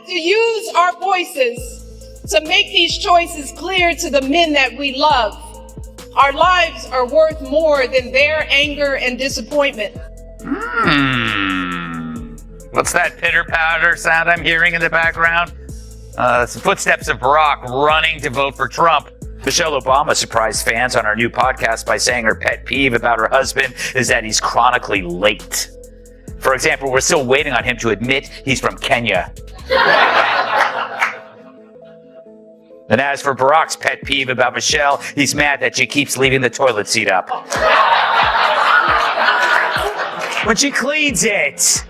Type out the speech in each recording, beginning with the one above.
to use our voices to make these choices clear to the men that we love. Our lives are worth more than their anger and disappointment. What's that pitter-patter sound I'm hearing in the background? It's the footsteps of Barack running to vote for Trump. Michelle Obama surprised fans on our new podcast by saying her pet peeve about her husband is that he's chronically late. For example, we're still waiting on him to admit he's from Kenya. And as for Barack's pet peeve about Michelle, he's mad that she keeps leaving the toilet seat up. When she cleans it.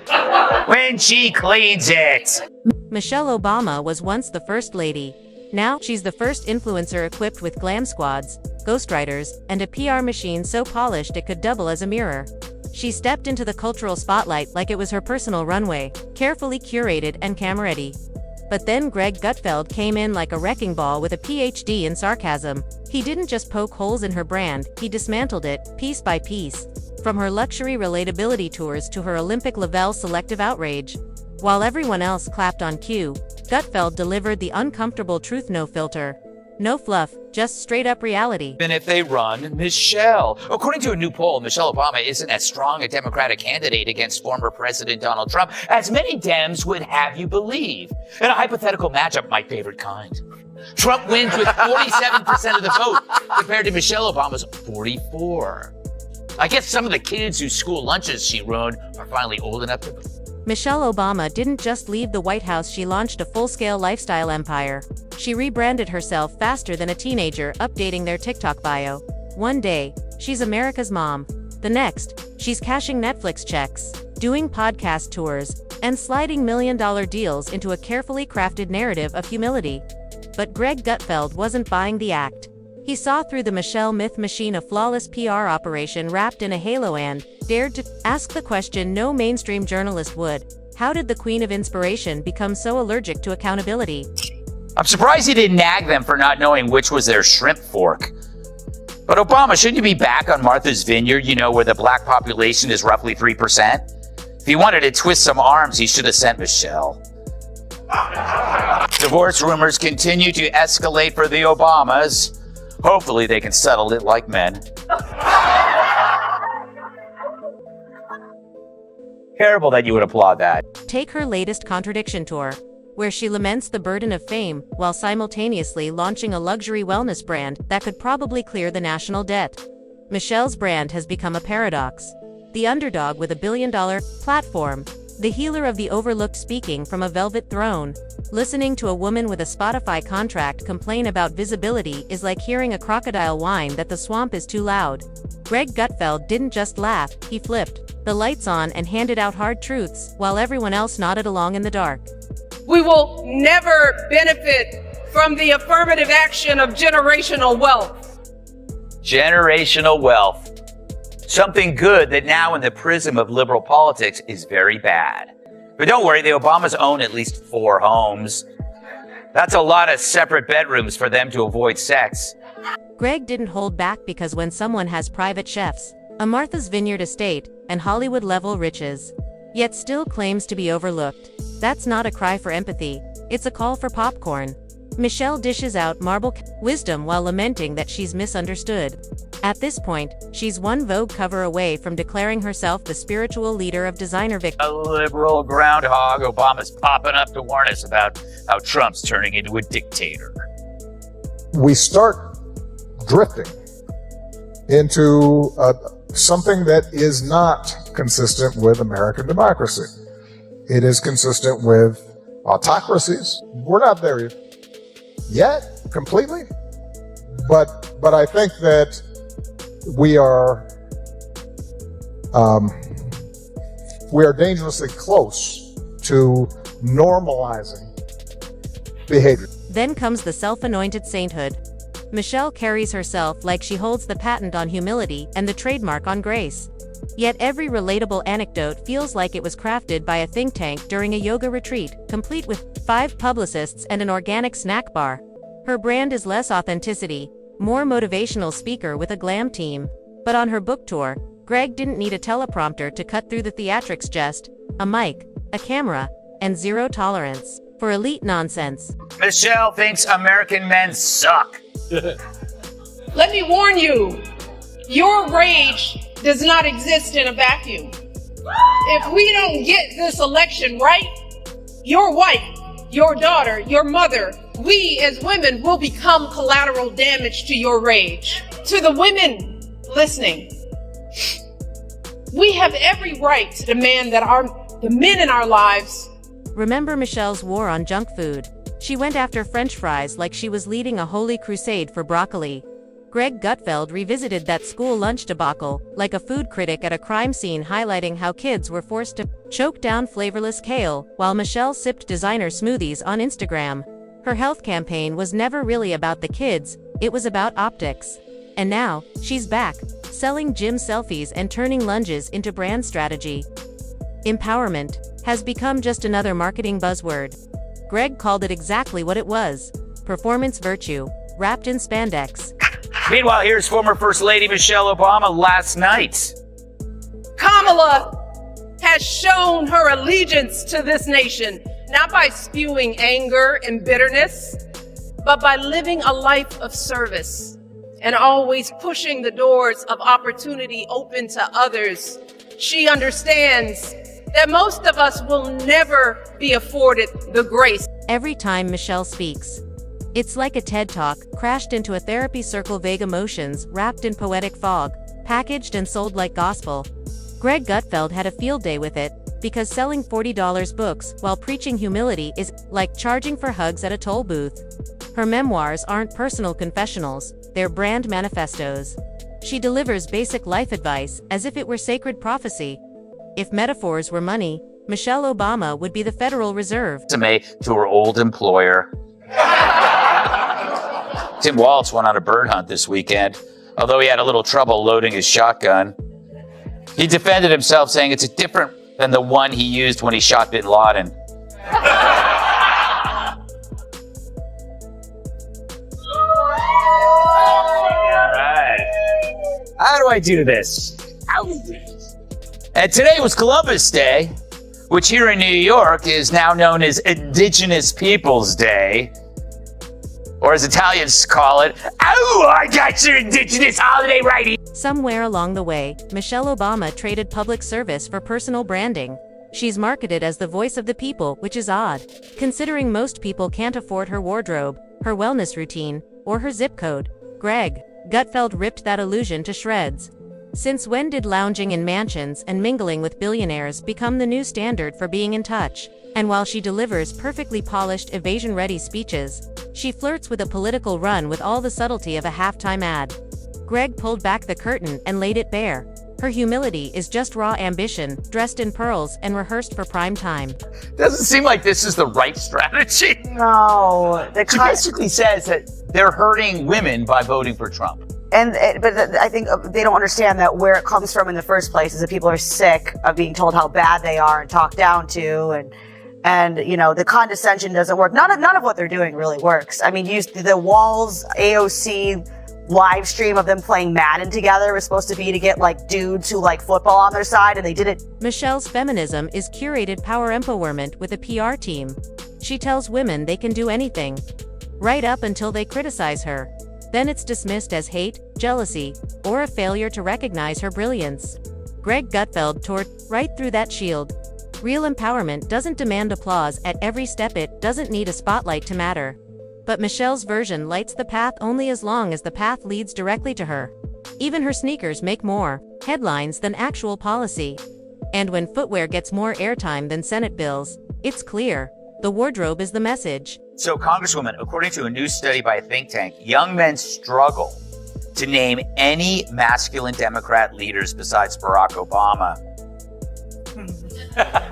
Michelle Obama was once the first lady. Now, she's the first influencer equipped with glam squads, ghostwriters, and a PR machine so polished it could double as a mirror. She stepped into the cultural spotlight like it was her personal runway, carefully curated and camera-ready. But then Greg Gutfeld came in like a wrecking ball with a PhD in sarcasm. He didn't just poke holes in her brand, he dismantled it, piece by piece. From her luxury relatability tours to her Olympic-level selective outrage. While everyone else clapped on cue, Gutfeld delivered the uncomfortable truth, no filter. No fluff, just straight-up reality. Even if they run Michelle. According to a new poll, Michelle Obama isn't as strong a Democratic candidate against former President Donald Trump as many Dems would have you believe. In a hypothetical matchup, my favorite kind. Trump wins with 47% of the vote compared to Michelle Obama's 44%. I guess some of the kids whose school lunches she ruined are finally old enough to... Michelle Obama didn't just leave the White House, she launched a full-scale lifestyle empire. She rebranded herself faster than a teenager, updating their TikTok bio. One day, she's America's mom. The next, she's cashing Netflix checks, doing podcast tours, and sliding million-dollar deals into a carefully crafted narrative of humility. But Greg Gutfeld wasn't buying the act. He saw through the Michelle myth machine, a flawless PR operation wrapped in a halo, and dared to ask the question no mainstream journalist would. How did the Queen of Inspiration become so allergic to accountability? I'm surprised he didn't nag them for not knowing which was their shrimp fork. But Obama, shouldn't you be back on Martha's Vineyard, where the black population is roughly 3%? If he wanted to twist some arms, he should have sent Michelle. Divorce rumors continue to escalate for the Obamas. Hopefully they can settle it like men. Terrible that you would applaud that. Take her latest contradiction tour, where she laments the burden of fame while simultaneously launching a luxury wellness brand that could probably clear the national debt. Michelle's brand has become a paradox. The underdog with $1 billion platform, the healer of the overlooked speaking from a velvet throne. Listening to a woman with a Spotify contract complain about visibility is like hearing a crocodile whine that the swamp is too loud. Greg Gutfeld didn't just laugh, he flipped the lights on and handed out hard truths, while everyone else nodded along in the dark. We will never benefit from the affirmative action of generational wealth. Generational wealth. Something good that now in the prism of liberal politics is very bad. But don't worry, the Obamas own at least 4 homes. That's a lot of separate bedrooms for them to avoid sex. Greg didn't hold back, because when someone has private chefs, a Martha's Vineyard estate, and Hollywood-level riches, yet still claims to be overlooked, that's not a cry for empathy, it's a call for popcorn. Michelle dishes out marble wisdom while lamenting that she's misunderstood. At this point, she's one Vogue cover away from declaring herself the spiritual leader of designer A liberal groundhog, Obama's popping up to warn us about how Trump's turning into a dictator. We start drifting into something that is not consistent with American democracy. It is consistent with autocracies. We're not there yet, completely, but I think that we are dangerously close to normalizing behavior. Then comes the self-anointed sainthood. Michelle carries herself like she holds the patent on humility and the trademark on grace. Yet every relatable anecdote feels like it was crafted by a think tank during a yoga retreat, complete with 5 publicists and an organic snack bar. Her brand is less authenticity, more motivational speaker with a glam team. But on her book tour, Greg didn't need a teleprompter to cut through the theatrics, just a mic, a camera, and zero tolerance. for elite nonsense. Michelle thinks American men suck. Let me warn you, your rage does not exist in a vacuum. If we don't get this election right, your wife, your daughter, your mother, we as women will become collateral damage to your rage. To the women listening, we have every right to demand that the men in our lives. Remember Michelle's war on junk food? She went after French fries like she was leading a holy crusade for broccoli. Greg Gutfeld revisited that school lunch debacle, like a food critic at a crime scene, highlighting how kids were forced to choke down flavorless kale, while Michelle sipped designer smoothies on Instagram. Her health campaign was never really about the kids, it was about optics. And now, she's back, selling gym selfies and turning lunges into brand strategy. Empowerment has become just another marketing buzzword. Greg called it exactly what it was: performance virtue, wrapped in spandex. Meanwhile, here's former First Lady Michelle Obama last night. Kamala has shown her allegiance to this nation, not by spewing anger and bitterness, but by living a life of service and always pushing the doors of opportunity open to others. She understands that most of us will never be afforded the grace. Every time Michelle speaks, it's like a TED Talk crashed into a therapy circle, vague emotions wrapped in poetic fog, packaged and sold like gospel. Greg Gutfeld had a field day with it, because selling $40 books while preaching humility is like charging for hugs at a toll booth. Her memoirs aren't personal confessionals, they're brand manifestos. She delivers basic life advice as if it were sacred prophecy. If metaphors were money, Michelle Obama would be the Federal Reserve. To her old employer. Tim Walz went on a bird hunt this weekend, although he had a little trouble loading his shotgun. He defended himself, saying it's different than the one he used when he shot bin Laden. How do I do this? And today was Columbus Day, which here in New York is now known as Indigenous Peoples Day. Or as Italians call it, oh, I got your indigenous holiday right here. Somewhere along the way, Michelle Obama traded public service for personal branding. She's marketed as the voice of the people, which is odd, considering most people can't afford her wardrobe, her wellness routine, or her zip code. Greg Gutfeld ripped that illusion to shreds. Since when did lounging in mansions and mingling with billionaires become the new standard for being in touch? And while she delivers perfectly polished, evasion-ready speeches, she flirts with a political run with all the subtlety of a halftime ad. Greg pulled back the curtain and laid it bare. Her humility is just raw ambition, dressed in pearls and rehearsed for prime time. Doesn't seem like this is the right strategy. No. She basically says that they're hurting women by voting for Trump. But I think they don't understand that where it comes from in the first place is that people are sick of being told how bad they are and talked down to, and you know, the condescension doesn't work. None of what they're doing really works. I mean, the Walz AOC live stream of them playing Madden together was supposed to be to get like dudes who like football on their side, and they did it. Michelle's feminism is curated power empowerment with a PR team. She tells women they can do anything, right up until they criticize her. Then it's dismissed as hate, jealousy, or a failure to recognize her brilliance. Greg Gutfeld tore right through that shield. Real empowerment doesn't demand applause at every step, it doesn't need a spotlight to matter. But Michelle's version lights the path only as long as the path leads directly to her. Even her sneakers make more headlines than actual policy. And when footwear gets more airtime than Senate bills, it's clear. The wardrobe is the message. So, Congresswoman, according to a new study by a think tank, young men struggle to name any masculine Democrat leaders besides Barack Obama,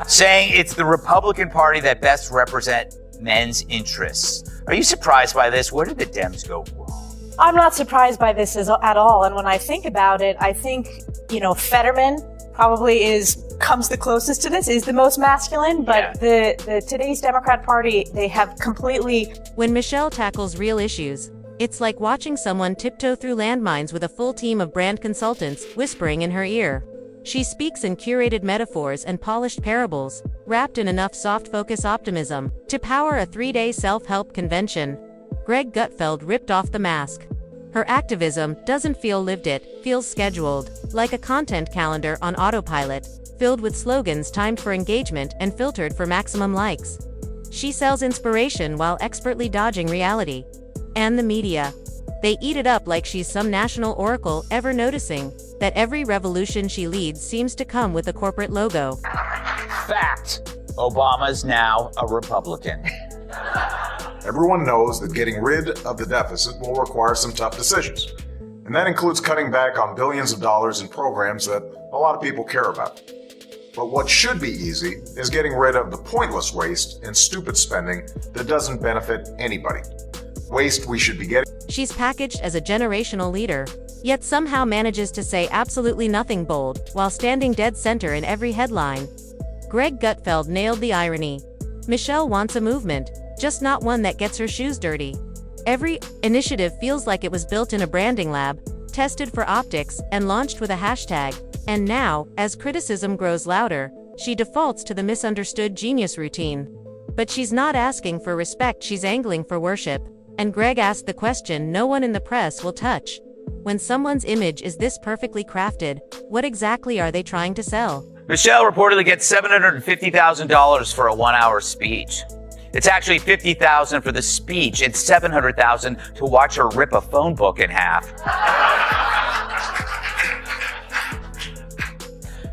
saying it's the Republican Party that best represent men's interests. Are you surprised by this? Where did the Dems go wrong? I'm not surprised by this at all. And when I think about it, I think, Fetterman probably comes the closest to this, is the most masculine, but the today's Democrat Party, they have completely... When Michelle tackles real issues, it's like watching someone tiptoe through landmines with a full team of brand consultants whispering in her ear. She speaks in curated metaphors and polished parables, wrapped in enough soft-focus optimism to power a 3-day self-help convention. Greg Gutfeld ripped off the mask. Her activism doesn't feel lived, it feels scheduled, like a content calendar on autopilot, filled with slogans timed for engagement and filtered for maximum likes. She sells inspiration while expertly dodging reality. And the media. They eat it up like she's some national oracle, ever noticing that every revolution she leads seems to come with a corporate logo. Fact. Obama's now a Republican. Everyone knows that getting rid of the deficit will require some tough decisions. And that includes cutting back on billions of dollars in programs that a lot of people care about. But what should be easy is getting rid of the pointless waste and stupid spending that doesn't benefit anybody. Waste we should be getting. She's packaged as a generational leader, yet somehow manages to say absolutely nothing bold while standing dead center in every headline. Greg Gutfeld nailed the irony. Michelle wants a movement, just not one that gets her shoes dirty. Every initiative feels like it was built in a branding lab, tested for optics, and launched with a hashtag. And now, as criticism grows louder, she defaults to the misunderstood genius routine. But she's not asking for respect, she's angling for worship. And Greg asked the question no one in the press will touch. When someone's image is this perfectly crafted, what exactly are they trying to sell? Michelle reportedly gets $750,000 for a 1-hour speech. It's actually $50,000 for the speech and $700,000 to watch her rip a phone book in half.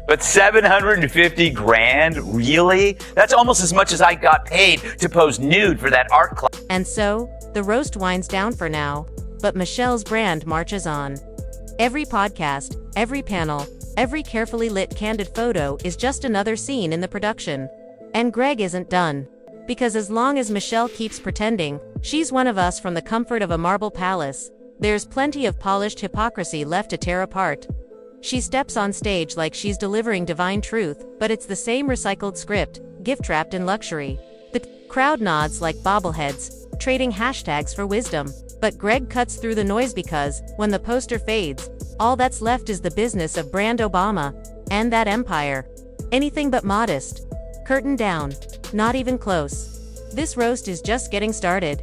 But $750,000? Really? That's almost as much as I got paid to pose nude for that art class. And so, the roast winds down for now, but Michelle's brand marches on. Every podcast, every panel, every carefully lit candid photo is just another scene in the production. And Greg isn't done. Because as long as Michelle keeps pretending she's one of us from the comfort of a marble palace, there's plenty of polished hypocrisy left to tear apart. She steps on stage like she's delivering divine truth, but it's the same recycled script, gift-wrapped in luxury. The crowd nods like bobbleheads, trading hashtags for wisdom. But Greg cuts through the noise because, when the poster fades, all that's left is the business of brand Obama and that empire. Anything but modest. Curtain down. Not even close. This roast is just getting started.